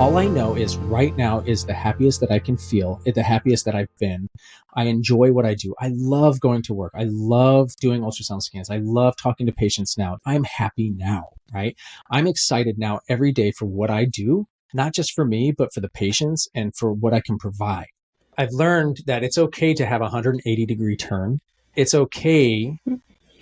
All I know is right now is the happiest that I can feel, the happiest that I've been. I enjoy what I do. I love going to work. I love doing ultrasound scans. I love talking to patients now. I'm happy now, right? I'm excited now every day for what I do, not just for me, but for the patients and for what I can provide. I've learned that it's okay to have a 180-degree turn. It's okay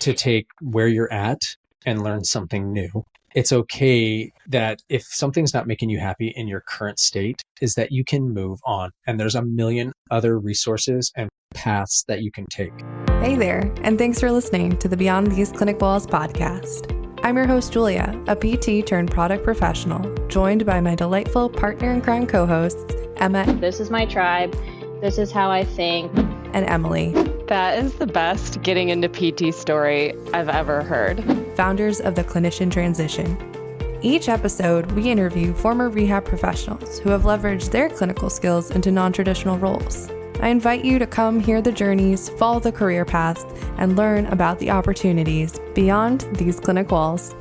to take where you're at and learn something new. It's okay that if something's not making you happy in your current state, is that you can move on. And there's a million other resources and paths that you can take. Hey there, and thanks for listening to the Beyond These Clinic Walls podcast. I'm your host, Julia, a PT turned product professional, joined by my delightful partner in crime co-hosts, Emma. This is my tribe. This is how I think. And Emily. That is the best getting into PT story I've ever heard. Founders of the Clinician Transition. Each episode, we interview former rehab professionals who have leveraged their clinical skills into non-traditional roles. I invite you to come hear the journeys, follow the career paths, and learn about the opportunities beyond these clinic walls.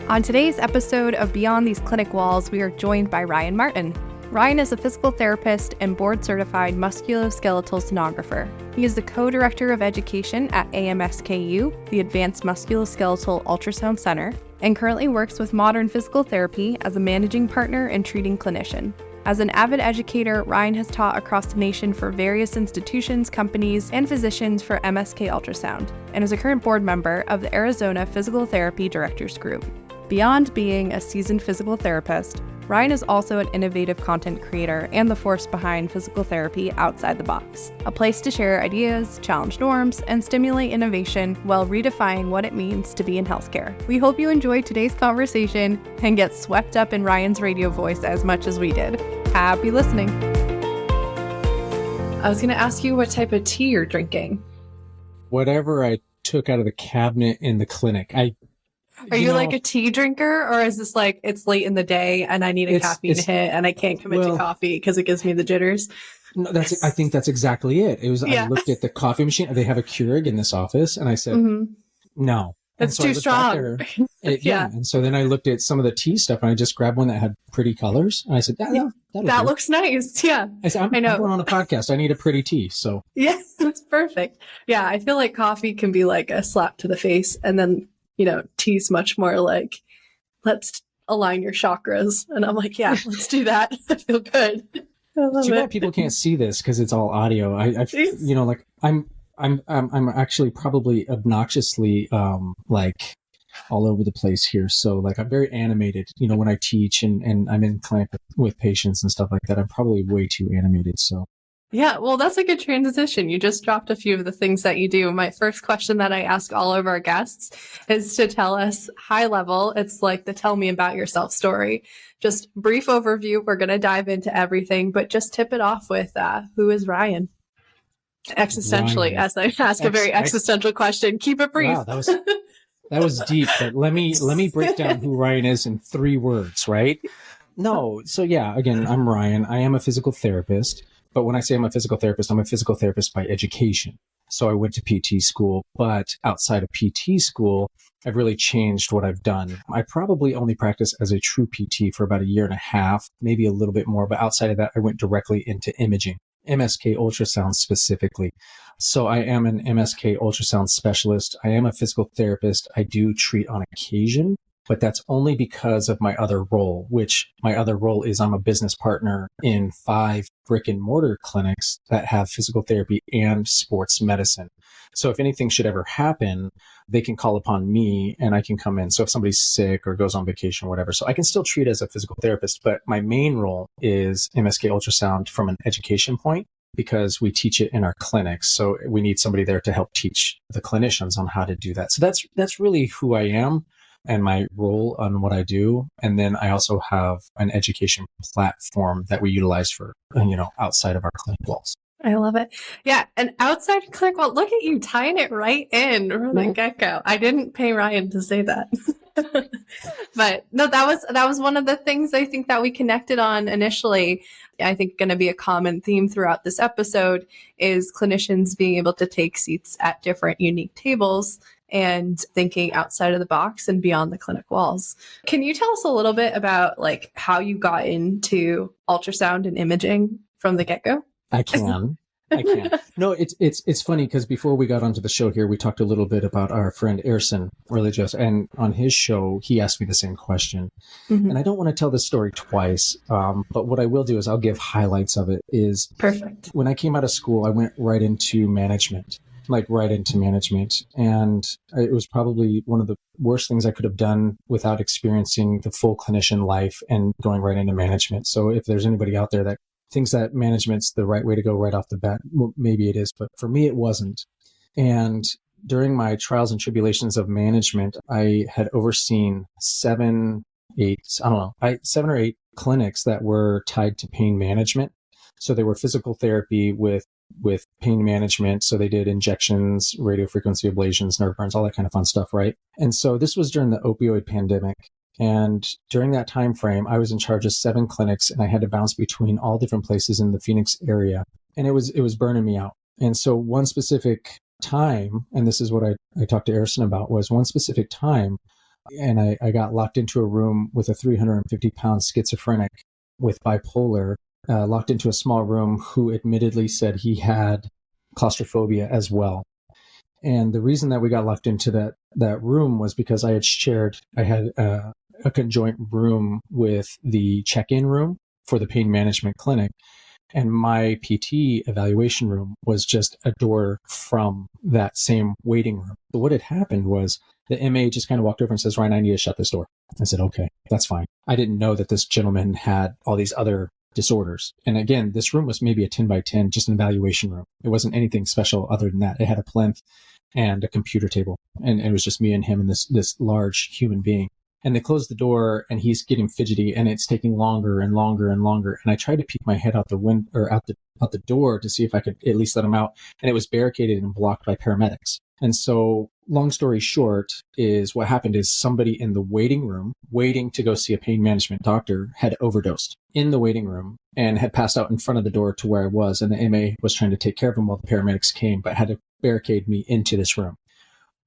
On today's episode of Beyond These Clinic Walls, we are joined by Ryan Martin. Ryan is a physical therapist and board-certified musculoskeletal sonographer. He is the co-director of education at AMSKU, the Advanced Musculoskeletal Ultrasound Center, and currently works with Modern Physical Therapy as a managing partner and treating clinician. As an avid educator, Ryan has taught across the nation for various institutions, companies, and physicians for MSK Ultrasound, and is a current board member of the Arizona Physical Therapy Directors Group. Beyond being a seasoned physical therapist, Ryan is also an innovative content creator and the force behind physical therapy outside the box, a place to share ideas, challenge norms, and stimulate innovation while redefining what it means to be in healthcare. We hope you enjoy today's conversation and get swept up in Ryan's radio voice as much as we did. Happy listening. I was going to ask you what type of tea you're drinking. Whatever I took out of the cabinet in the clinic. Are you like a tea drinker, or is this like it's late in the day and I need a caffeine hit and I can't commit to coffee because it gives me the jitters? No, I think that's exactly it. It was, I looked at the coffee machine. They have a Keurig in this office, and I said, no. It's too strong. And so then I looked at some of the tea stuff, and I just grabbed one that had pretty colors, and I said, that looks nice. Yeah. I said, I'm going on a podcast. I need a pretty tea. So yeah, that's perfect. Yeah, I feel like coffee can be like a slap to the face, and then tea's much more like, let's align your chakras. And I'm like, yeah, let's do that. I feel good. I love Too it. bad people can't see this because it's all audio. I'm actually probably obnoxiously, like all over the place here. So like, I'm very animated, when I teach and I'm in clinic with patients and stuff like that, I'm probably way too animated. So. Yeah, well, that's a good transition. You just dropped a few of the things that you do. My first question that I ask all of our guests is to tell us high level. It's like the tell me about yourself story. Just brief overview. We're going to dive into everything, but just tip it off with who is Ryan? Existentially, as I ask a very existential question. Keep it brief. Wow, that was deep. But let me break down who Ryan is in 3 words, right? No. So yeah, again, I'm Ryan. I am a physical therapist. But when I say I'm a physical therapist by education. So I went to PT school, but outside of PT school, I've really changed what I've done. I probably only practiced as a true PT for about 1.5 years, maybe a little bit more. But outside of that, I went directly into imaging, MSK ultrasound specifically. So I am an MSK ultrasound specialist. I am a physical therapist. I do treat on occasion. But that's only because of my other role, which my other role is I'm a business partner in 5 brick and mortar clinics that have physical therapy and sports medicine. So if anything should ever happen, they can call upon me and I can come in. So if somebody's sick or goes on vacation or whatever, so I can still treat as a physical therapist, but my main role is MSK ultrasound from an education point because we teach it in our clinics. So we need somebody there to help teach the clinicians on how to do that. So that's really who I am and my role on what I do. And then I also have an education platform that we utilize for, outside of our clinic walls. I love it. Yeah. And outside clinic wall, look at you tying it right in from the get-go. I didn't pay Ryan to say that. But no, that was one of the things I think that we connected on initially. I think going to be a common theme throughout this episode is clinicians being able to take seats at different unique tables and thinking outside of the box and beyond the clinic walls. Can you tell us a little bit about like how you got into ultrasound and imaging from the get-go? I can. No, it's funny because before we got onto the show here, we talked a little bit about our friend Erson Religious, and on his show, he asked me the same question. And I don't want to tell this story twice, but what I will do is I'll give highlights of it. Is Perfect. When I came out of school, I went right into management, and it was probably one of the worst things I could have done without experiencing the full clinician life and going right into management. So if there's anybody out there that thinks that management's the right way to go right off the bat, well, maybe it is, but for me, it wasn't. And during my trials and tribulations of management, I had overseen 7 or 8 clinics that were tied to pain management. So they were physical therapy with pain management. So they did injections, radiofrequency ablations, nerve burns, all that kind of fun stuff, right? And so this was during the opioid pandemic. And during that time frame, I was in charge of 7 clinics, and I had to bounce between all different places in the Phoenix area. And it was burning me out. And so one specific time, and this is what I talked to Erison about, was one specific time, and I got locked into a room with a 350-pound schizophrenic with bipolar, locked into a small room, who admittedly said he had claustrophobia as well. And the reason that we got locked into that room was because I had a conjoint room with the check-in room for the pain management clinic. And my PT evaluation room was just a door from that same waiting room. So what had happened was the MA just kind of walked over and says, "Ryan, I need to shut this door." I said, "Okay, that's fine." I didn't know that this gentleman had all these other disorders. And again, this room was maybe a 10 by 10, just an evaluation room. It wasn't anything special other than that. It had a plinth and a computer table. And it was just me and him and this large human being. And they closed the door, and he's getting fidgety, and it's taking longer and longer and longer. And I tried to peek my head out the window or out the door to see if I could at least let him out. And it was barricaded and blocked by paramedics. And so long story short is what happened is somebody in the waiting room waiting to go see a pain management doctor had overdosed in the waiting room and had passed out in front of the door to where I was. And the MA was trying to take care of him while the paramedics came, but had to barricade me into this room.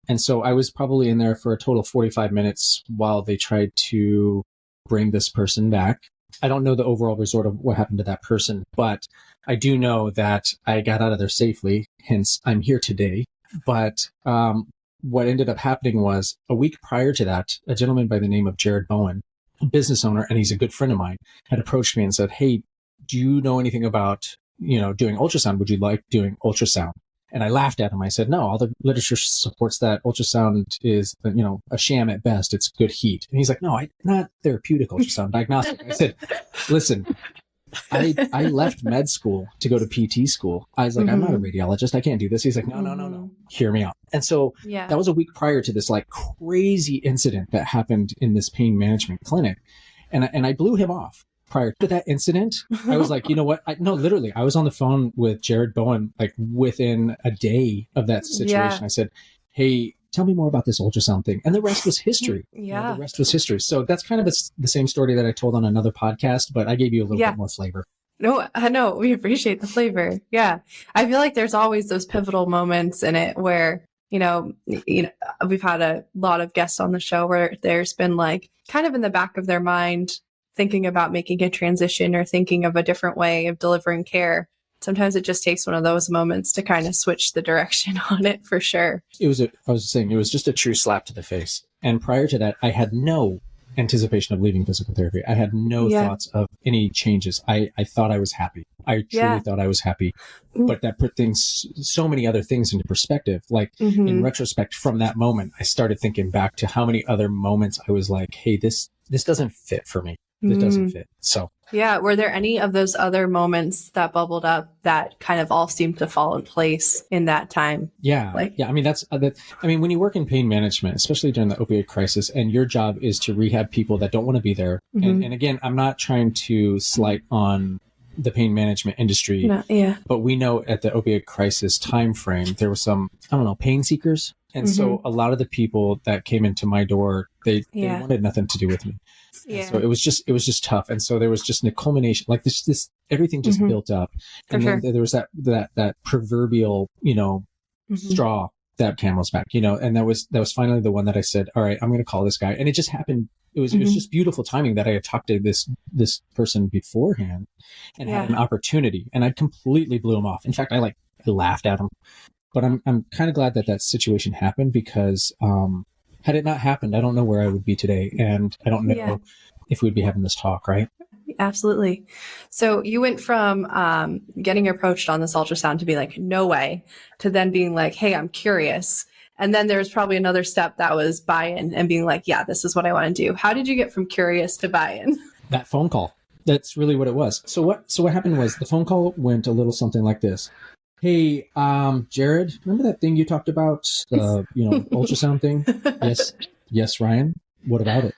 And so I was probably in there for a total of 45 minutes while they tried to bring this person back. I don't know the overall result of what happened to that person, but I do know that I got out of there safely. Hence, I'm here today. But what ended up happening was a week prior to that, a gentleman by the name of Jared Bowen, a business owner, and he's a good friend of mine, had approached me and said, "Hey, do you know anything about, doing ultrasound? Would you like doing ultrasound?" And I laughed at him. I said, "No, all the literature supports that ultrasound is, a sham at best. It's good heat." And he's like, "No, not therapeutic ultrasound, diagnostic." I said, "Listen, I left med school to go to PT school. I was like, I'm not a radiologist. I can't do this." He's like, no. Hear me out. And so that was a week prior to this like crazy incident that happened in this pain management clinic. And I blew him off. Prior to that incident, I was like, you know what? Literally, I was on the phone with Jared Bowen, like within a day of that situation. Yeah. I said, "Hey, tell me more about this ultrasound thing." And the rest was history. The rest was history. So that's kind of the same story that I told on another podcast, but I gave you a little bit more flavor. No, I know. We appreciate the flavor. Yeah. I feel like there's always those pivotal moments in it where, we've had a lot of guests on the show where there's been like kind of in the back of their mind, thinking about making a transition or thinking of a different way of delivering care. Sometimes it just takes one of those moments to kind of switch the direction on it for sure. I was saying, it was just a true slap to the face. And prior to that, I had no anticipation of leaving physical therapy. I had no thoughts of any changes. I thought I was happy. I truly thought I was happy. But that put so many other things into perspective. Like in retrospect, from that moment, I started thinking back to how many other moments I was like, hey, this doesn't fit for me. It doesn't fit. So were there any of those other moments that bubbled up that kind of all seemed to fall in place in that time? I mean, when you work in pain management, especially during the opioid crisis, and your job is to rehab people that don't want to be there. And again, I'm not trying to slight on the pain management industry, but we know at the opioid crisis time frame, there were some, pain seekers. And so a lot of the people that came into my door, they wanted nothing to do with me. Yeah. So it was just tough. And so there was just a culmination, like this everything just built up. And then there was that proverbial, straw that camel's back, and that was finally the one that I said, all right, I'm going to call this guy. And it just happened. It was just beautiful timing that I had talked to this person beforehand and had an opportunity, and I completely blew him off. In fact, I laughed at him, but I'm kind of glad that situation happened, because, had it not happened, I don't know where I would be today. And I don't know if we'd be having this talk, right? Absolutely. So you went from getting approached on this ultrasound to be like, no way, to then being like, hey, I'm curious. And then there's probably another step that was buy-in and being like, yeah, this is what I want to do. How did you get from curious to buy-in? That phone call. That's really what it was. So what happened was the phone call went a little something like this. Hey, Jared, remember that thing you talked about, ultrasound thing? Yes, Ryan. What about it?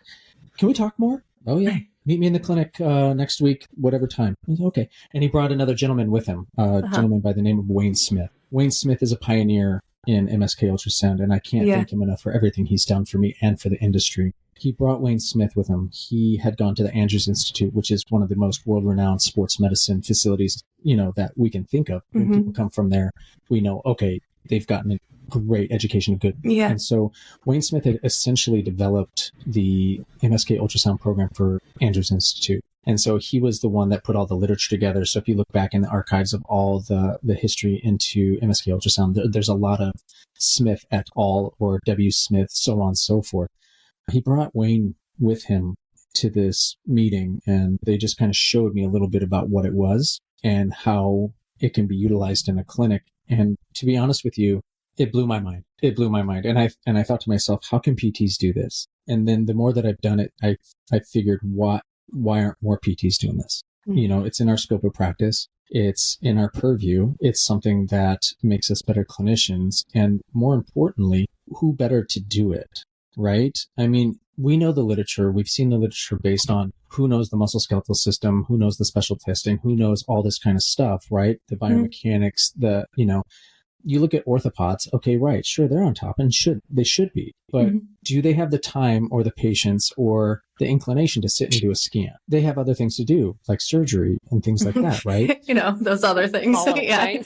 Can we talk more? Oh, yeah. Meet me in the clinic next week, whatever time. Okay. And he brought another gentleman with him, a gentleman by the name of Wayne Smith. Wayne Smith is a pioneer in MSK ultrasound, and I can't thank him enough for everything he's done for me and for the industry. He brought Wayne Smith with him. He had gone to the Andrews Institute, which is one of the most world-renowned sports medicine facilities, that we can think of. When people come from there, we know, okay, they've gotten a great education of good. Yeah. And so Wayne Smith had essentially developed the MSK ultrasound program for Andrews Institute. And so he was the one that put all the literature together. So if you look back in the archives of all the history into MSK ultrasound, there's a lot of Smith et al. Or W. Smith, so on and so forth. He brought Wayne with him to this meeting, and they just kind of showed me a little bit about what it was and how it can be utilized in a clinic. And to be honest with you, it blew my mind. And I thought to myself, how can PTs do this? And then the more that I've done it, I figured, why aren't more PTs doing this? It's in our scope of practice. It's in our purview. It's something that makes us better clinicians. And more importantly, who better to do it, right? I mean, we know the literature. We've seen the literature based on who knows the musculoskeletal system, who knows the special testing, who knows all this kind of stuff, right? The biomechanics, you look at orthopods, okay, right, sure, they're on top and they should be, but do they have the time or the patience or the inclination to sit and do a scan? They have other things to do, like surgery and things like that, right? Those other things. Yeah.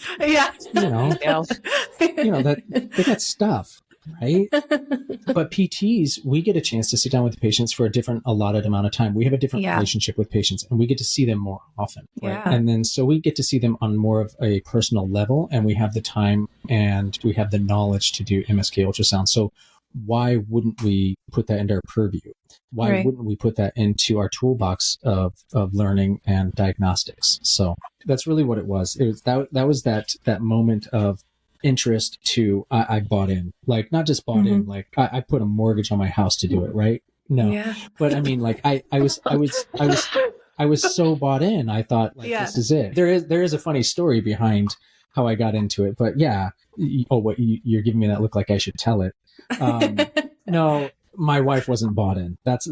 That they got stuff, right? But PTs, we get a chance to sit down with the patients for a different allotted amount of time. We have a different relationship with patients, and we get to see them more often, right? Yeah. And then so we get to see them on more of a personal level, and we have the time and we have the knowledge to do MSK ultrasound. So why wouldn't we put that into our purview? Why wouldn't we put that into our toolbox of learning and diagnostics? So that's really what it was. It was that was that moment of interest to I bought in, like not just bought in, like I put a mortgage on my house to do it, right? No, but I mean, like I was so bought in. I thought, like, this is it. There is a funny story behind how I got into it, but you're giving me that look like I should tell it. No, my wife wasn't bought in. But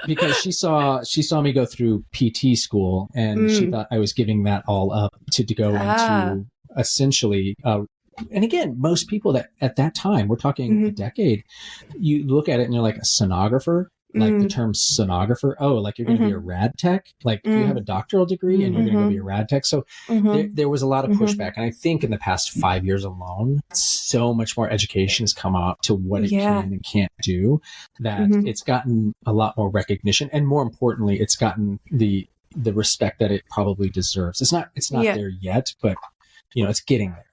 because she saw me go through PT school, and she thought I was giving that all up to go into essentially, and again, most people that at that time, we're talking a decade, you look at it and you're like, a sonographer, like the term sonographer. Oh, like you're going to be a rad tech, like you have a doctoral degree and you're going to go be a rad tech. So there was a lot of pushback. And I think in the past 5 years alone, so much more education has come out to what it can and can't do, that it's gotten a lot more recognition. And more importantly, it's gotten the respect that it probably deserves. It's not there yet, but it's getting there.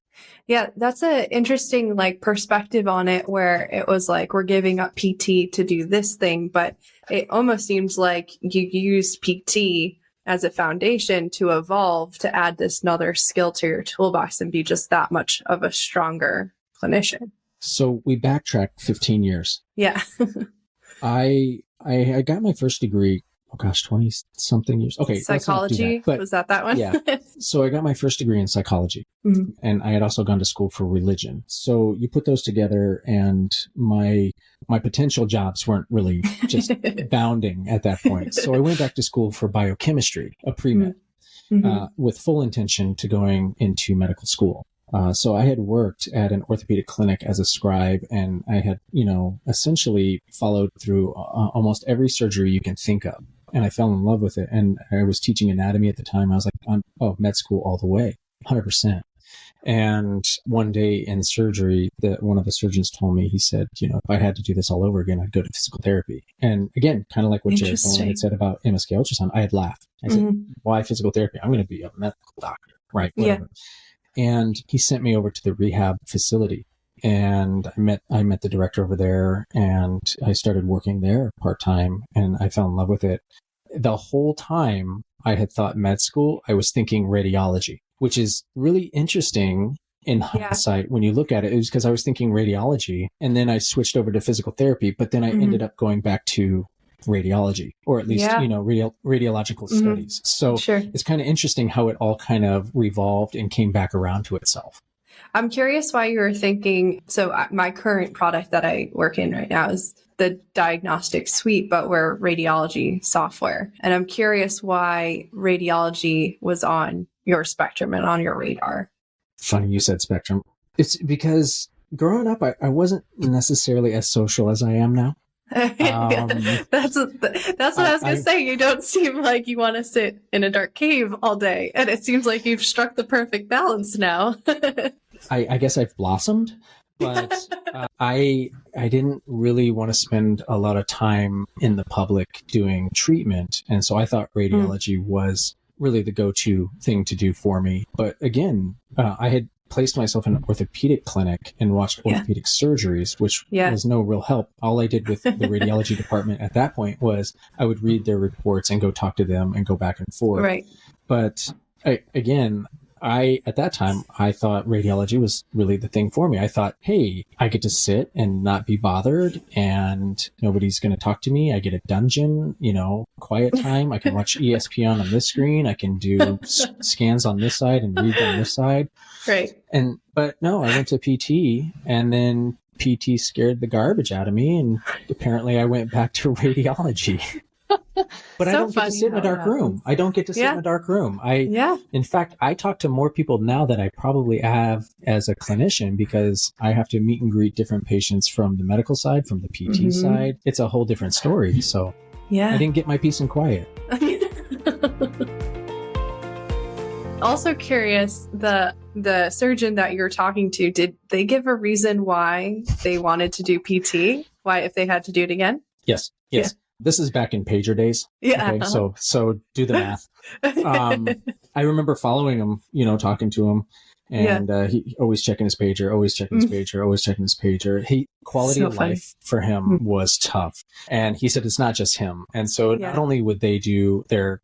Yeah, that's an interesting perspective on it, where it was like, we're giving up PT to do this thing, but it almost seems like you used PT as a foundation to evolve, to add this another skill to your toolbox and be just that much of a stronger clinician. So we backtrack 15 years. Yeah. I got my first degree, 20 something years. Okay. Psychology. Was that one? Yeah. So I got my first degree in psychology, and I had also gone to school for religion. So you put those together, and my potential jobs weren't really just bounding at that point. So I went back to school for biochemistry, a pre-med, with full intention to going into medical school. So I had worked at an orthopedic clinic as a scribe, and I had, essentially followed through almost every surgery you can think of. And I fell in love with it. And I was teaching anatomy at the time. I was like, med school all the way, 100%. And one day in surgery, one of the surgeons told me, he said, if I had to do this all over again, I'd go to physical therapy. And again, kind of like what Jared Bowen had said about AMSKU ultrasound, I had laughed. I said, why physical therapy? I'm going to be a medical doctor, right? Whatever. Yeah. And he sent me over to the rehab facility. And I met the director over there, and I started working there part-time, and I fell in love with it. The whole time I had thought med school, I was thinking radiology, which is really interesting in hindsight. When you look at it, it was because I was thinking radiology, and then I switched over to physical therapy, but then I ended up going back to radiology, or at least, radiological studies. So it's kind of interesting how it all kind of revolved and came back around to itself. I'm curious why you were thinking, so my current product that I work in right now is the diagnostic suite, but we're radiology software. And I'm curious why radiology was on your spectrum and on your radar. Funny you said spectrum. It's because growing up, I wasn't necessarily as social as I am now. That's what I was going to say. You don't seem like you want to sit in a dark cave all day. And it seems like you've struck the perfect balance now. I guess I've blossomed, but I didn't really want to spend a lot of time in the public doing treatment. And so I thought radiology was really the go-to thing to do for me. But again, I had placed myself in an orthopedic clinic and watched orthopedic surgeries, which was no real help. All I did with the radiology department at that point was I would read their reports and go talk to them and go back and forth. Right. But at that time, I thought radiology was really the thing for me. I thought, hey, I get to sit and not be bothered, and nobody's going to talk to me. I get a dungeon, quiet time. I can watch ESPN on this screen. I can do scans on this side and read on this side. Right. But no, I went to PT, and then PT scared the garbage out of me, and apparently I went back to radiology. But I don't get to sit in a dark room. I don't get to sit in a dark room. In fact, I talk to more people now than I probably have as a clinician, because I have to meet and greet different patients from the medical side, from the PT side. It's a whole different story. So I didn't get my peace and quiet. Also curious, the surgeon that you're talking to, did they give a reason why they wanted to do PT? Why, if they had to do it again? Yes. Yeah. This is back in pager days. Yeah. Okay, so do the math. I remember following him, talking to him, and he always checking his pager, always checking his pager, always checking his pager. Quality of life for him was tough. And he said it's not just him. And so not only would they do their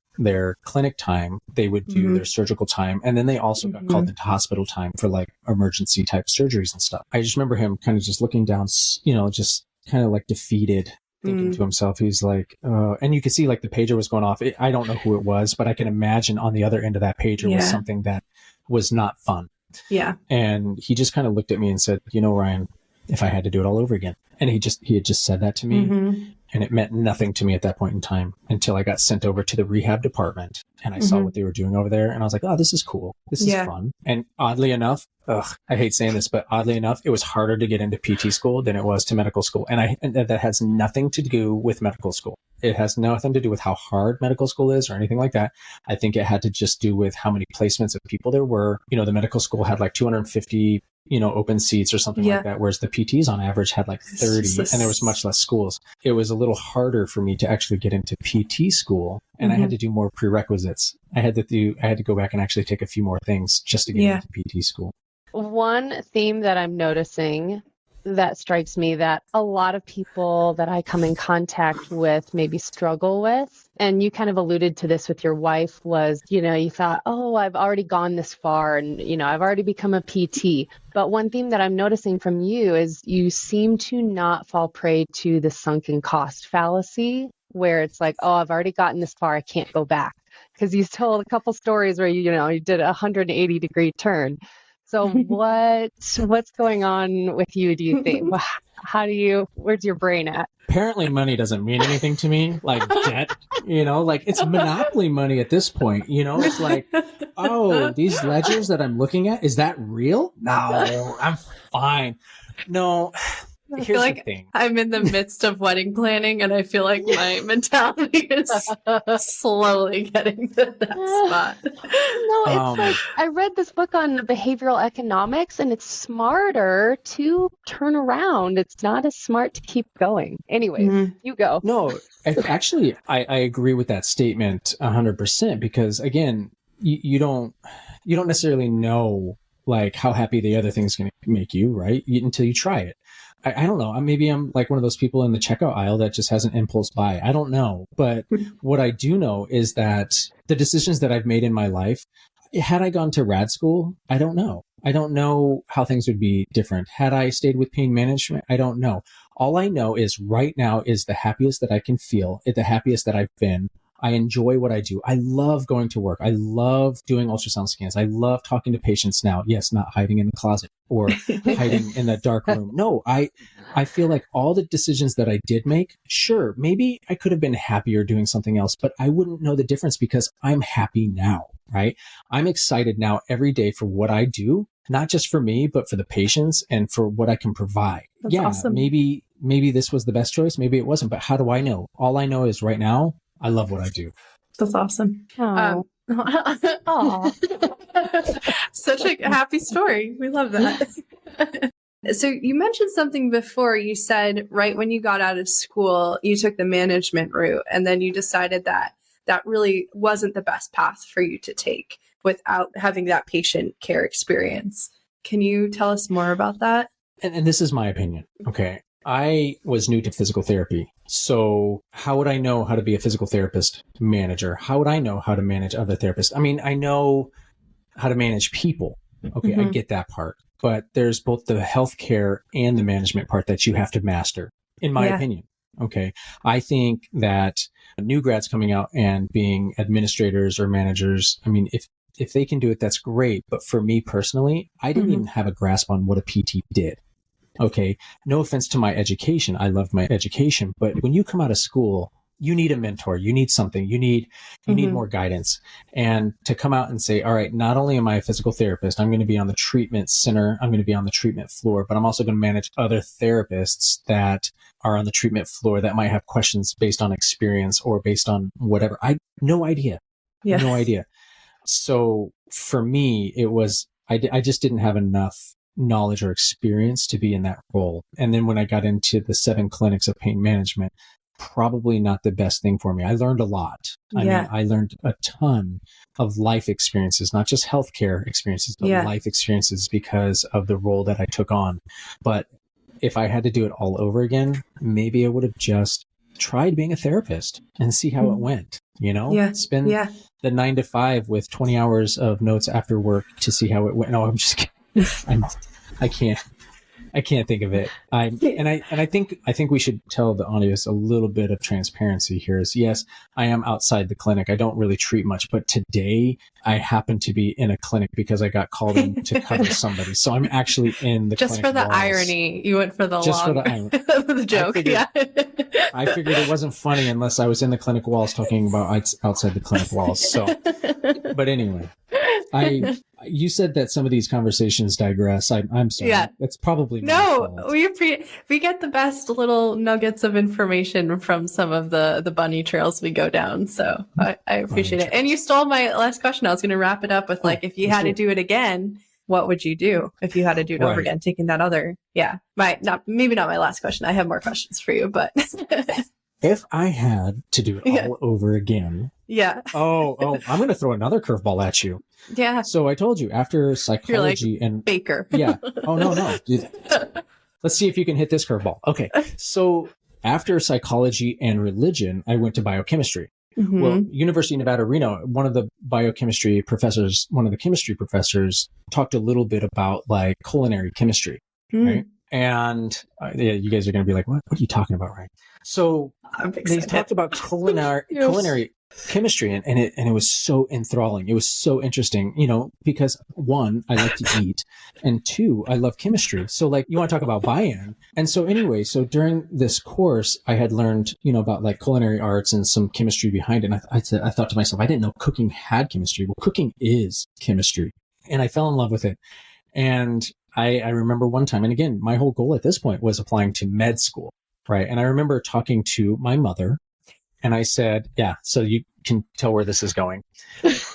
clinic time, they would do their surgical time. And then they also got called into hospital time for like emergency type surgeries and stuff. I just remember him kind of just looking down, just kind of like defeated, thinking to himself. He's like, and you could see like the pager was going off. I don't know who it was, but I can imagine on the other end of that pager was something that was not fun. Yeah. And he just kind of looked at me and said, Ryan, if I had to do it all over again. And he had just said that to me. And it meant nothing to me at that point in time until I got sent over to the rehab department, and I saw what they were doing over there. And I was like, oh, this is cool. This is fun. And oddly enough, I hate saying this, but oddly enough, it was harder to get into PT school than it was to medical school. And that has nothing to do with medical school. It has nothing to do with how hard medical school is or anything like that. I think it had to just do with how many placements of people there were. The medical school had like 250 open seats or something like that, whereas the PTs on average had like 30, and there was much less schools. It was a little harder for me to actually get into PT school, and I had to do more prerequisites. I had to go back and actually take a few more things just to get into PT school. One theme that I'm noticing that strikes me that a lot of people that I come in contact with maybe struggle with, and you kind of alluded to this with your wife, was, you thought, oh, I've already gone this far and, I've already become a PT. But one theme that I'm noticing from you is you seem to not fall prey to the sunken cost fallacy, where it's like, oh, I've already gotten this far, I can't go back. Because you told a couple stories where, you did a 180-degree turn. So what's going on with you, do you think? Where's your brain at? Apparently money doesn't mean anything to me, like debt, like it's monopoly money at this point. It's like, oh, these ledgers that I'm looking at, is that real? No, I'm fine. No, I here's feel the like thing. I'm in the midst of wedding planning, and I feel like my mentality is slowly getting to that spot. No, it's like I read this book on behavioral economics, and it's smarter to turn around. It's not as smart to keep going. Anyways, you go. No, actually, I agree with that statement 100% because again, you don't necessarily know like how happy the other thing's going to make you, right? Until you try it. I don't know. Maybe I'm like one of those people in the checkout aisle that just has an impulse buy. I don't know. But what I do know is that the decisions that I've made in my life, had I gone to rad school, I don't know. I don't know how things would be different. Had I stayed with pain management, I don't know. All I know is right now is the happiest that I can feel, the happiest that I've been. I enjoy what I do. I love going to work. I love doing ultrasound scans. I love talking to patients now. Yes, not hiding in the closet or hiding in that dark room. No, I feel like all the decisions that I did make, sure, maybe I could have been happier doing something else, but I wouldn't know the difference because I'm happy now, right? I'm excited now every day for what I do, not just for me, but for the patients and for what I can provide. That's awesome. Maybe this was the best choice. Maybe it wasn't, but how do I know? All I know is right now, I love what I do. That's awesome. Oh. Such a happy story. We love that. So you mentioned something before. You said right when you got out of school, you took the management route, and then you decided that that really wasn't the best path for you to take without having that patient care experience. Can you tell us more about that? And this is my opinion. Okay. I was new to physical therapy. So how would I know how to be a physical therapist manager? How would I know how to manage other therapists? I mean, I know how to manage people. Okay, I get that part. But there's both the healthcare and the management part that you have to master, in my opinion. Okay. I think that new grads coming out and being administrators or managers, I mean, if they can do it, that's great. But for me personally, I didn't even have a grasp on what a PT did. Okay. No offense to my education. I loved my education, but when you come out of school, you need a mentor. You need something. You need more guidance. And to come out and say, all right, not only am I a physical therapist, I'm going to be on the treatment center. I'm going to be on the treatment floor, but I'm also going to manage other therapists that are on the treatment floor that might have questions based on experience or based on whatever. No idea. Yeah. No idea. So for me, it was, I just didn't have enough knowledge or experience to be in that role. And then when I got into the 7 clinics of pain management, probably not the best thing for me. I learned a lot. I mean, I learned a ton of life experiences, not just healthcare experiences, but life experiences because of the role that I took on. But if I had to do it all over again, maybe I would have just tried being a therapist and see how it went, you know, spend the 9 to 5 with 20 hours of notes after work to see how it went. No, I'm just kidding. I can't think of it. I think we should tell the audience a little bit of transparency here is yes, I am outside the clinic. I don't really treat much, but today I happen to be in a clinic because I got called in to cover somebody. So I'm actually in the just clinic for the walls. Irony. You went for the Just long, for the irony. the joke. I figured it wasn't funny unless I was in the clinic walls talking about outside the clinic walls. So, but anyway, you said that some of these conversations digress. I'm sorry. Yeah. It's probably my fault. We get the best little nuggets of information from some of the bunny trails we go down. So I appreciate it. And you stole my last question. I was going to wrap it up with if you had to do it again, what would you do if you had to do it over again? Taking that other, maybe not my last question. I have more questions for you, but if I had to do it all over again. Yeah. Oh, I'm going to throw another curveball at you. Yeah. So I told you after psychology and Baker. Yeah. Oh, no. Let's see if you can hit this curveball. Okay. So after psychology and religion, I went to biochemistry. Mm-hmm. Well, University of Nevada, Reno, one of the chemistry professors talked a little bit about like culinary chemistry. Right. And you guys are going to be like, what are you talking about? Right. So they talked about culinary chemistry and it was so enthralling. It was so interesting, because 1, I like to eat, and 2, I love chemistry. So like, you want to talk about buy-in. And so anyway, so during this course, I had learned, about like culinary arts and some chemistry behind it. And I thought to myself, I didn't know cooking had chemistry. Well, cooking is chemistry. And I fell in love with it. And I remember one time, and again, my whole goal at this point was applying to med school, right? And I remember talking to my mother, and I said, yeah, so you can tell where this is going.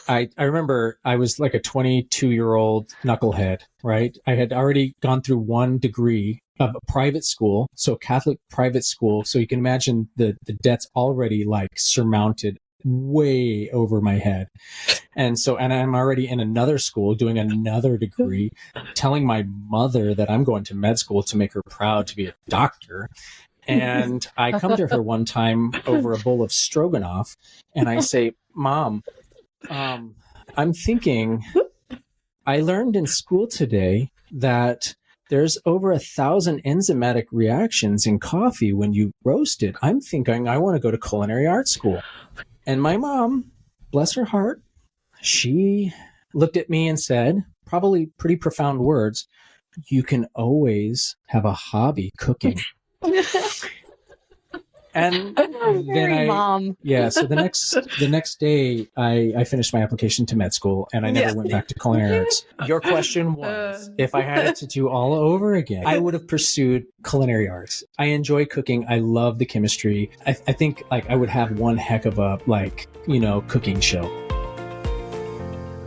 I remember I was like a 22-year-old knucklehead, right? I had already gone through one degree of a private school, so Catholic private school. So you can imagine the debt's already like surmounted way over my head. And I'm already in another school doing another degree, telling my mother that I'm going to med school to make her proud to be a doctor. And I come to her one time over a bowl of stroganoff, and I say, Mom, I'm thinking, I learned in school today that there's over 1,000 enzymatic reactions in coffee when you roast it. I'm thinking I want to go to culinary art school. And my mom, bless her heart, she looked at me and said, probably pretty profound words, you can always have a hobby cooking. And then mom. Yeah, so the next day I finished my application to med school, and I never went back to culinary arts. Your question was, if I had it to do all over again, I would have pursued culinary arts. I enjoy cooking. I love the chemistry. I think like I would have one heck of a cooking show.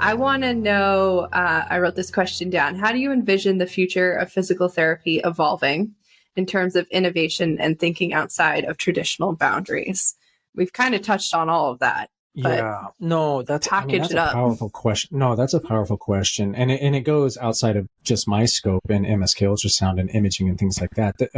I want to know, I wrote this question down. How do you envision the future of physical therapy evolving in terms of innovation and thinking outside of traditional boundaries? We've kind of touched on all of that. Yeah, no, that's package it a up. Powerful question. No, that's a powerful question, and it goes outside of just my scope and MSK ultrasound and imaging and things like that. The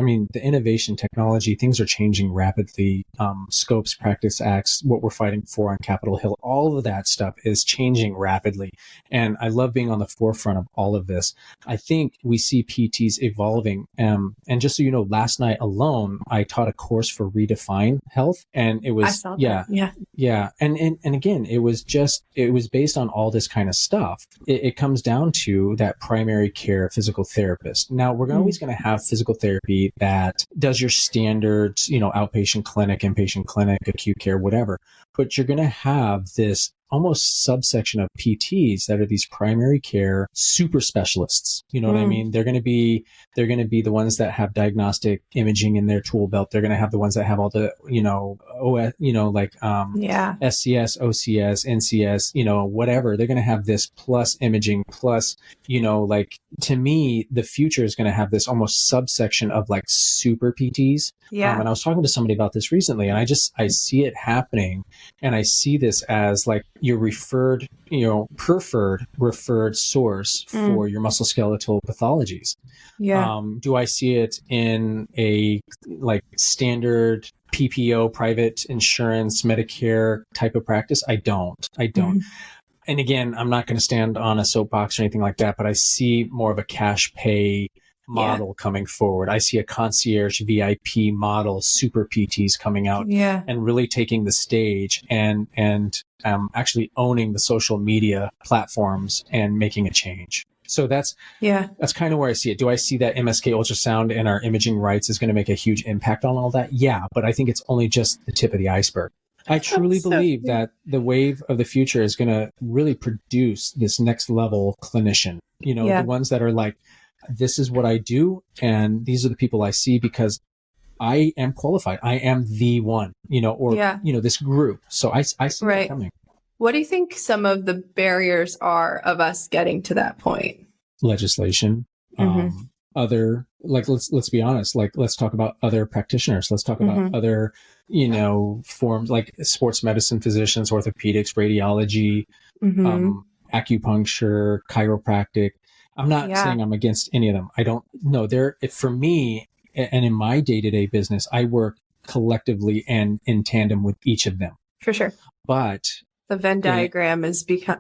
innovation, technology, things are changing rapidly. Scopes, practice acts, what we're fighting for on Capitol Hill, all of that stuff is changing rapidly, and I love being on the forefront of all of this. I think we see PTs evolving, and just so you know, last night alone, I taught a course for Redefine Health, and it was I saw that. Yeah, and again, it was based on all this kind of stuff. It comes down to that primary care physical therapist. Now, we're always going to have physical therapy that does your standards, outpatient clinic, inpatient clinic, acute care, whatever. But you're going to have this almost subsection of PTs that are these primary care super specialists. You know what I mean? They're going to be the ones that have diagnostic imaging in their tool belt. They're going to have the ones that have all the, SCS, OCS, NCS, whatever. They're going to have this plus imaging plus, to me, the future is going to have this almost subsection of like super PTs. Yeah. And I was talking to somebody about this recently, and I see it happening, and I see this as like your preferred source for your musculoskeletal pathologies. Yeah. Do I see it in a like standard PPO, private insurance, Medicare type of practice? I don't. And again, I'm not going to stand on a soapbox or anything like that, but I see more of a cash pay model coming forward. I see a concierge VIP model, super PTs coming out and really taking the stage and actually owning the social media platforms and making a change. So that's kind of where I see it. Do I see that MSK ultrasound and our imaging rights is going to make a huge impact on all that? Yeah, but I think it's only just the tip of the iceberg. I truly believe that the wave of the future is going to really produce this next level clinician, the ones that are like, this is what I do, and these are the people I see because I am qualified. I am the one, this group. So I see that coming. What do you think some of the barriers are of us getting to that point? Legislation, other, like, let's be honest, like, let's talk about other practitioners. Let's talk about other, forms like sports medicine physicians, orthopedics, radiology, acupuncture, chiropractic. I'm not saying I'm against any of them. I don't know. For me, and in my day-to-day business, I work collectively and in tandem with each of them. For sure. But the Venn diagram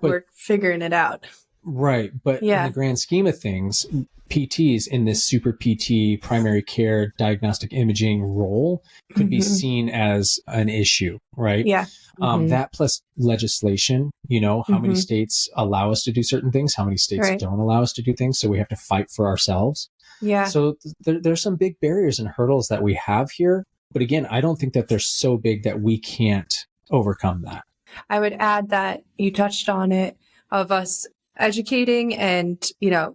we're figuring it out. Right. But in the grand scheme of things, PTs in this super PT primary care diagnostic imaging role could be seen as an issue, right? Yeah. That plus legislation, how many states allow us to do certain things, how many states don't allow us to do things. So we have to fight for ourselves. Yeah. So there's some big barriers and hurdles that we have here. But again, I don't think that they're so big that we can't overcome that. I would add that you touched on it, of us educating and,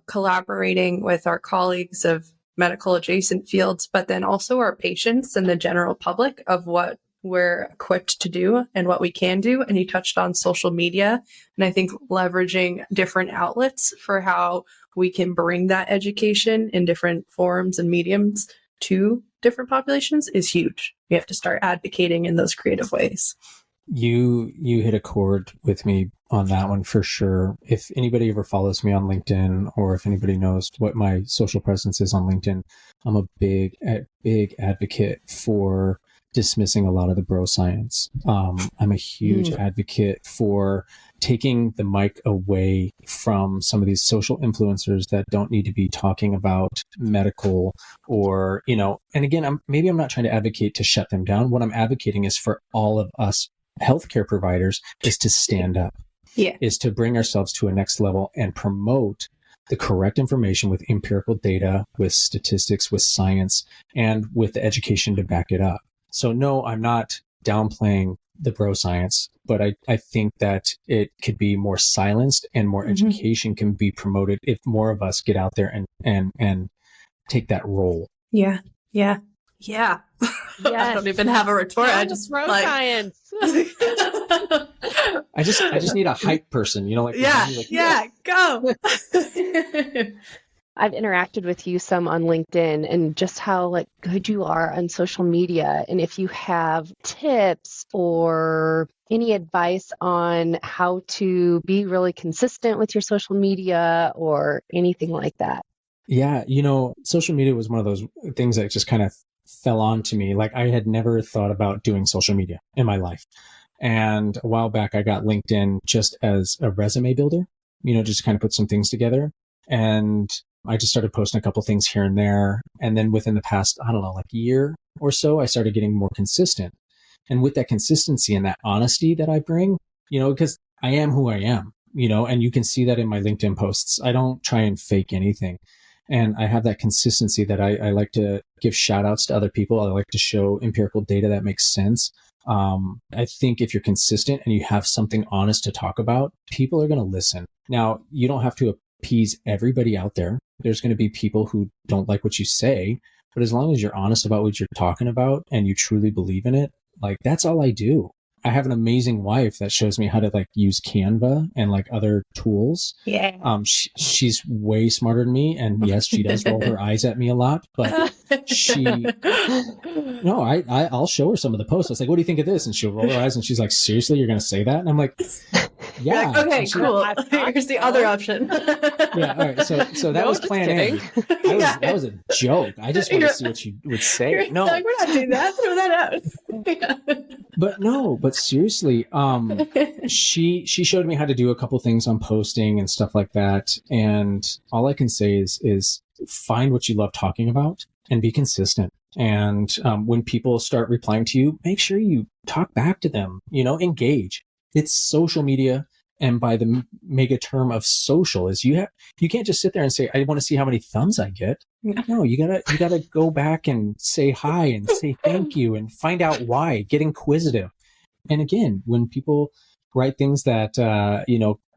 collaborating with our colleagues of medical adjacent fields, but then also our patients and the general public of what we're equipped to do and what we can do. And you touched on social media. And I think leveraging different outlets for how we can bring that education in different forums and mediums to different populations is huge. We have to start advocating in those creative ways. You hit a chord with me on that one for sure. If anybody ever follows me on LinkedIn, or if anybody knows what my social presence is on LinkedIn, I'm a big advocate for dismissing a lot of the bro science. I'm a huge advocate for taking the mic away from some of these social influencers that don't need to be talking about medical or, and again, I'm not trying to advocate to shut them down. What I'm advocating is for all of us healthcare providers is to stand up, is to bring ourselves to a next level and promote the correct information with empirical data, with statistics, with science, and with the education to back it up. So no, I'm not downplaying the bro science, but I think that it could be more silenced and more education can be promoted if more of us get out there and take that role. Yeah. I don't even have a retort. I just bro science. I just need a hype person, go. I've interacted with you some on LinkedIn and just how good you are on social media. And if you have tips or any advice on how to be really consistent with your social media or anything like that. Yeah. Social media was one of those things that just kind of fell onto me. I had never thought about doing social media in my life. And a while back, I got LinkedIn just as a resume builder, just kind of put some things together. And I just started posting a couple things here and there. And then within the past, year or so, I started getting more consistent. And with that consistency and that honesty that I bring, because I am who I am, and you can see that in my LinkedIn posts. I don't try and fake anything. And I have that consistency that I like to give shout outs to other people. I like to show empirical data that makes sense. I think if you're consistent and you have something honest to talk about, people are going to listen. Now, you don't have to appease everybody out there. There's going to be people who don't like what you say, but as long as you're honest about what you're talking about and you truly believe in it, that's all I do. I have an amazing wife that shows me how to use Canva and other tools. Yeah. She's way smarter than me. And yes, she does roll her eyes at me a lot, but I'll show her some of the posts. I was like, what do you think of this? And she'll roll her eyes and she's like, seriously, you're going to say that? And I'm like, yeah. Okay, cool. Here's the other option. Yeah. All right. So that was plan A. That was a joke. I just wanted to see what she would say. No, we're not doing that. Throw that out. But seriously, she showed me how to do a couple things on posting and stuff like that. And all I can say is find what you love talking about and be consistent. And when people start replying to you, make sure you talk back to them, engage. It's social media. And by the mega term of social is you can't just sit there and say, I want to see how many thumbs I get. No, you gotta go back and say hi and say thank you and find out why, get inquisitive. And again, when people write things that,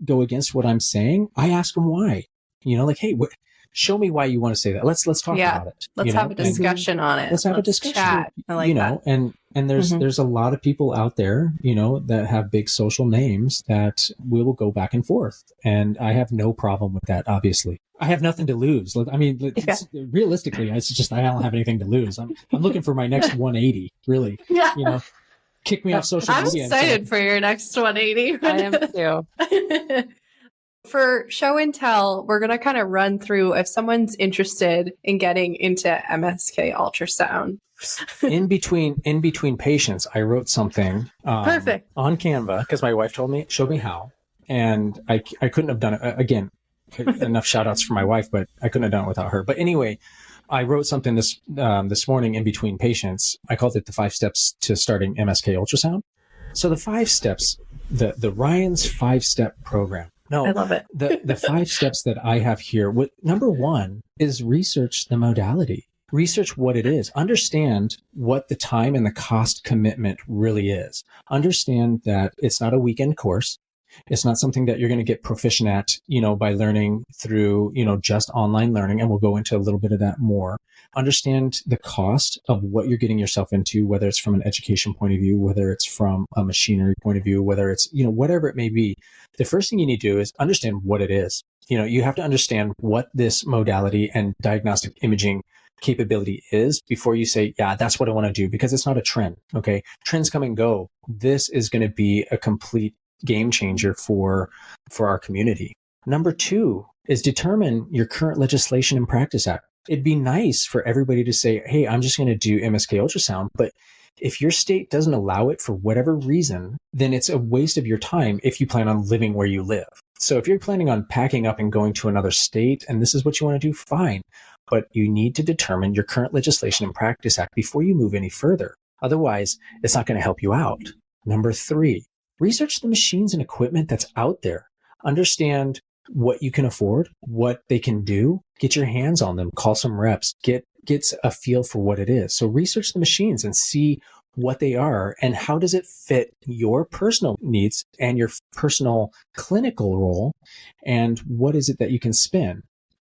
go against what I'm saying, I ask them why, hey, show me why you want to say that. Let's talk about it. Let's have a discussion on it. Let's have a discussion. Chat. I like that. And there's a lot of people out there, that have big social names that we will go back and forth. And I have no problem with that, obviously. I have nothing to lose. I mean, realistically, I don't have anything to lose. I'm looking for my next 180, really. Yeah. Kick me off social media. I'm excited for your next 180. I am too. For show and tell, we're going to kind of run through if someone's interested in getting into MSK ultrasound. In between patients, I wrote something perfect on Canva because my wife showed me how, and I couldn't have done it again. Enough shout outs for my wife, but I couldn't have done it without her. But anyway, I wrote something this morning in between patients. I called it the 5 steps to starting MSK ultrasound. So the 5 steps, the Ryan's 5-step program. No, I love it. the 5 steps that I have here. Number 1 is research the modality. Research what it is. Understand what the time and the cost commitment really is. Understand that it's not a weekend course. It's not something that you're going to get proficient at, by learning through, just online learning. And we'll go into a little bit of that more. Understand the cost of what you're getting yourself into, whether it's from an education point of view, whether it's from a machinery point of view, whether it's, whatever it may be. The first thing you need to do is understand what it is. You have to understand what this modality and diagnostic imaging capability is before you say, yeah, that's what I want to do, because it's not a trend. Okay. Trends come and go. This is going to be a complete game changer for our community. Number 2 is determine your current legislation and practice act. It'd be nice for everybody to say, hey, I'm just going to do MSK ultrasound. But if your state doesn't allow it for whatever reason, then it's a waste of your time if you plan on living where you live. So if you're planning on packing up and going to another state and this is what you want to do, fine. But you need to determine your current legislation and practice act before you move any further. Otherwise, it's not going to help you out. Number 3, research the machines and equipment that's out there. Understand what you can afford, what they can do. Get your hands on them, call some reps, get a feel for what it is. So research the machines and see what they are and how does it fit your personal needs and your personal clinical role, and what is it that you can spend,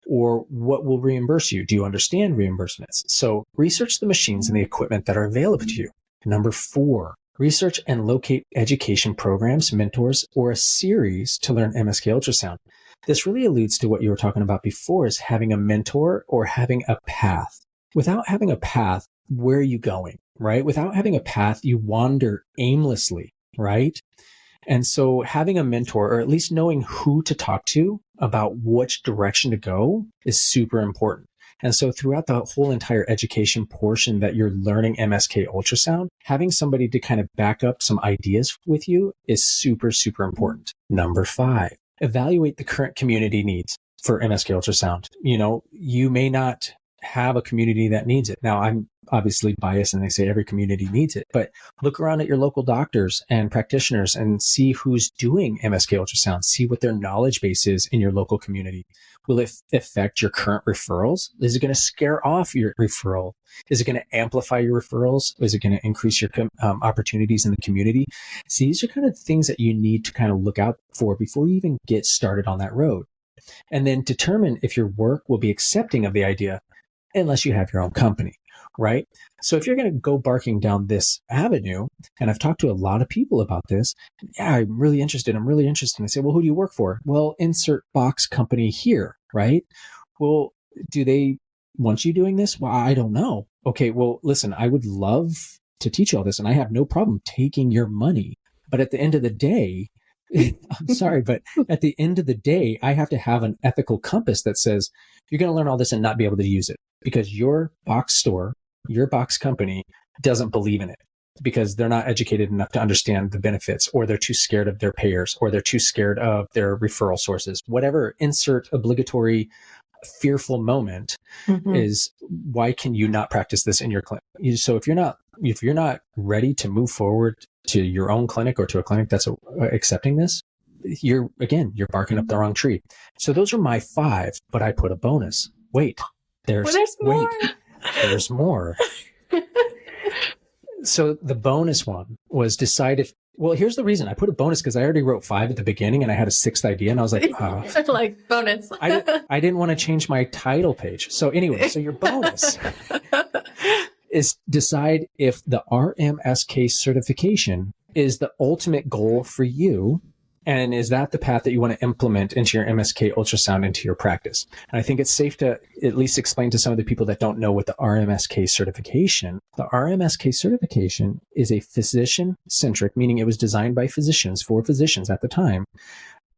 or what will reimburse you? Do you understand reimbursements? So research the machines and the equipment that are available to you. Number 4, research and locate education programs, mentors, or a series to learn MSK ultrasound. This really alludes to what you were talking about before, is having a mentor or having a path. Without having a path, where are you going, right? Without having a path, you wander aimlessly, right? And so having a mentor, or at least knowing who to talk to about which direction to go, is super important. And so throughout the whole entire education portion that you're learning MSK ultrasound, having somebody to kind of back up some ideas with you is super, super important. Number 5, evaluate the current community needs for MSK ultrasound. You may not have a community that needs it. Now, I'm obviously biased and they say every community needs it, but look around at your local doctors and practitioners and see who's doing MSK ultrasound. See what their knowledge base is in your local community. Will it affect your current referrals? Is it going to scare off your referral? Is it going to amplify your referrals? Is it going to increase your opportunities in the community? See, these are kind of things that you need to kind of look out for before you even get started on that road. And then determine if your work will be accepting of the idea, unless you have your own company, right? So if you're going to go barking down this avenue, and I've talked to a lot of people about this, yeah, I'm really interested. I say, well, who do you work for? Well, insert box company here, right? Well, do they want you doing this? Well, I don't know. Okay, well, listen, I would love to teach you all this, and I have no problem taking your money. But at the end of the day, I'm sorry, but at the end of the day, I have to have an ethical compass that says you're going to learn all this and not be able to use it because your box store, your box company doesn't believe in it because they're not educated enough to understand the benefits, or they're too scared of their payers, or they're too scared of their referral sources. Whatever, insert obligatory fearful moment is, why can you not practice this in your clinic? So if you're not ready to move forward to your own clinic or to a clinic that's accepting this, you're barking up the wrong tree. So those are my 5, but I put a bonus. Wait, there's more. So the bonus one was decide if, well, here's the reason I put a bonus, because I already wrote 5 at the beginning and I had a 6th idea and I was like, like bonus. I didn't want to change my title page. So anyway, so your bonus is decide if the RMSK certification is the ultimate goal for you. And is that the path that you want to implement into your MSK ultrasound into your practice? And I think it's safe to at least explain to some of the people that don't know what the RMSK certification. The RMSK certification is a physician-centric, meaning it was designed by physicians for physicians at the time,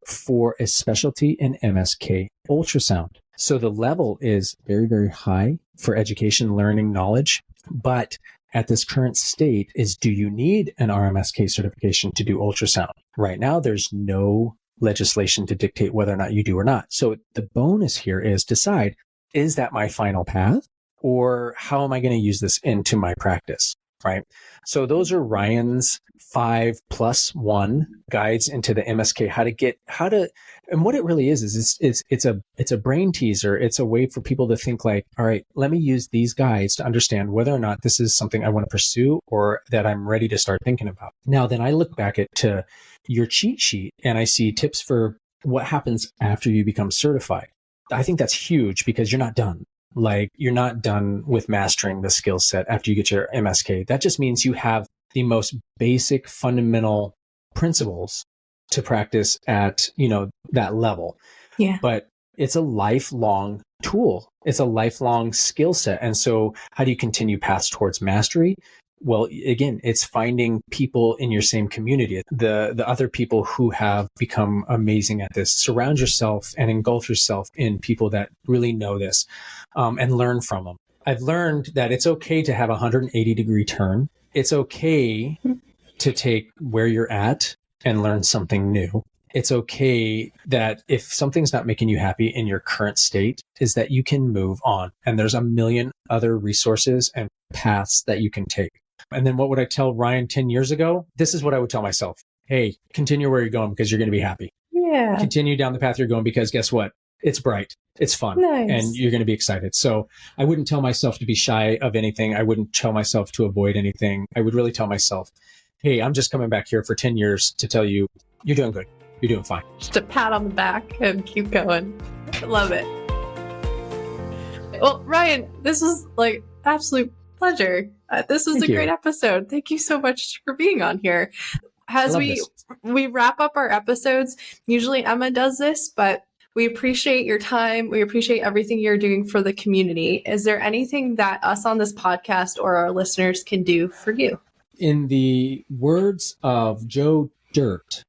for a specialty in MSK ultrasound. So the level is very, very high for education, learning, knowledge. But at this current state is, do you need an RMSK certification to do ultrasound? Right now, there's no legislation to dictate whether or not you do or not. So the bonus here is decide, is that my final path, or how am I going to use this into my practice? right? So those are Ryan's 5+1 guides into the MSK, and what it really is it's a brain teaser. It's a way for people to think like, all right, let me use these guides to understand whether or not this is something I want to pursue or that I'm ready to start thinking about. Now, then I look back to your cheat sheet and I see tips for what happens after you become certified. I think that's huge because you're not done. Like, you're not done with mastering the skill set after you get your MSK. That just means you have the most basic fundamental principles to practice at, that level. Yeah. But it's a lifelong tool. It's a lifelong skill set. And so how do you continue paths towards mastery? Well, again, it's finding people in your same community, the other people who have become amazing at this. Surround yourself and engulf yourself in people that really know this, and learn from them. I've learned that it's okay to have a 180-degree turn. It's okay to take where you're at and learn something new. It's okay that if something's not making you happy in your current state, is that you can move on. And there's a million other resources and paths that you can take. And then what would I tell Ryan 10 years ago? This is what I would tell myself. Hey, continue where you're going because you're going to be happy. Yeah. Continue down the path you're going because guess what? It's bright. It's fun. Nice. And you're going to be excited. So I wouldn't tell myself to be shy of anything. I wouldn't tell myself to avoid anything. I would really tell myself, hey, I'm just coming back here for 10 years to tell you, you're doing good. You're doing fine. Just a pat on the back and keep going. Love it. Well, Ryan, this was like absolute pleasure. This was a great episode. Thank you so much for being on here. As we wrap up our episodes, usually Emma does this, but we appreciate your time. We appreciate everything you're doing for the community. Is there anything that us on this podcast or our listeners can do for you? In the words of Joe Dirt,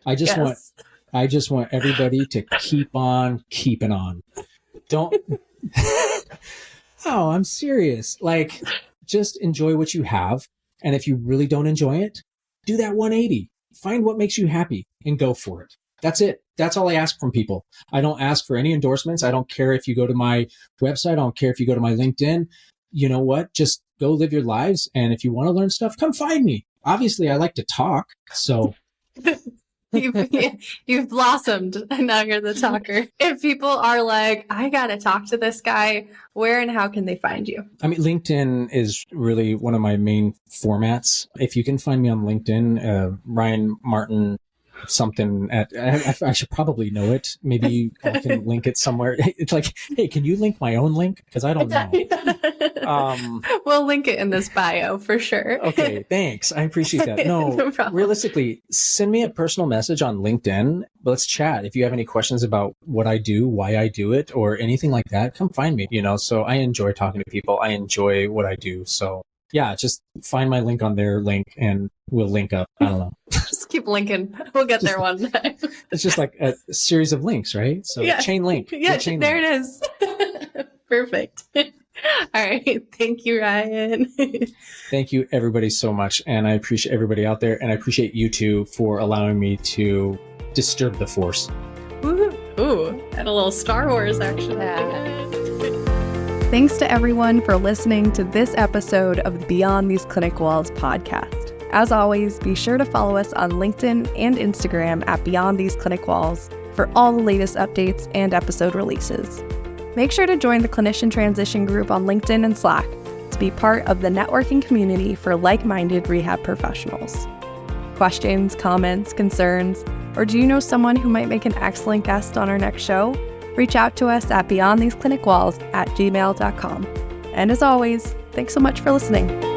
I just want everybody to keep on keeping on. Don't. Oh, I'm serious. Like, just enjoy what you have. And if you really don't enjoy it, do that 180. Find what makes you happy and go for it. That's it. That's all I ask from people. I don't ask for any endorsements. I don't care if you go to my website. I don't care if you go to my LinkedIn. You know what? Just go live your lives. And if you want to learn stuff, come find me. Obviously, I like to talk. So You've blossomed and now you're the talker. If people are like, I got to talk to this guy, where and how can they find you? I mean, LinkedIn is really one of my main formats. If you can find me on LinkedIn, Ryan Martin something I should probably know it. Maybe I can link it somewhere. It's like, hey, can you link my own link? Because I don't know. We'll link it in this bio for sure. Okay, thanks. I appreciate that. No realistically, send me a personal message on LinkedIn. Let's chat. If you have any questions about what I do, why I do it, or anything like that, come find me. So I enjoy talking to people. I enjoy what I do. So yeah, just find my link on their link and we'll link up. I don't know. Just keep linking. We'll get there one day. It's just like a series of links, right? So yeah. Chain link. Yeah, there it is. Perfect. All right. Thank you, Ryan. Thank you, everybody, so much. And I appreciate everybody out there. And I appreciate you two for allowing me to disturb the force. Ooh, and a little Star Wars action. Thanks to everyone for listening to this episode of the Beyond These Clinic Walls podcast. As always, be sure to follow us on LinkedIn and Instagram at Beyond These Clinic Walls for all the latest updates and episode releases. Make sure to join the Clinician Transition group on LinkedIn and Slack to be part of the networking community for like-minded rehab professionals. Questions, comments, concerns, or do you know someone who might make an excellent guest on our next show? Reach out to us at beyondtheseclinicwalls@gmail.com. And as always, thanks so much for listening.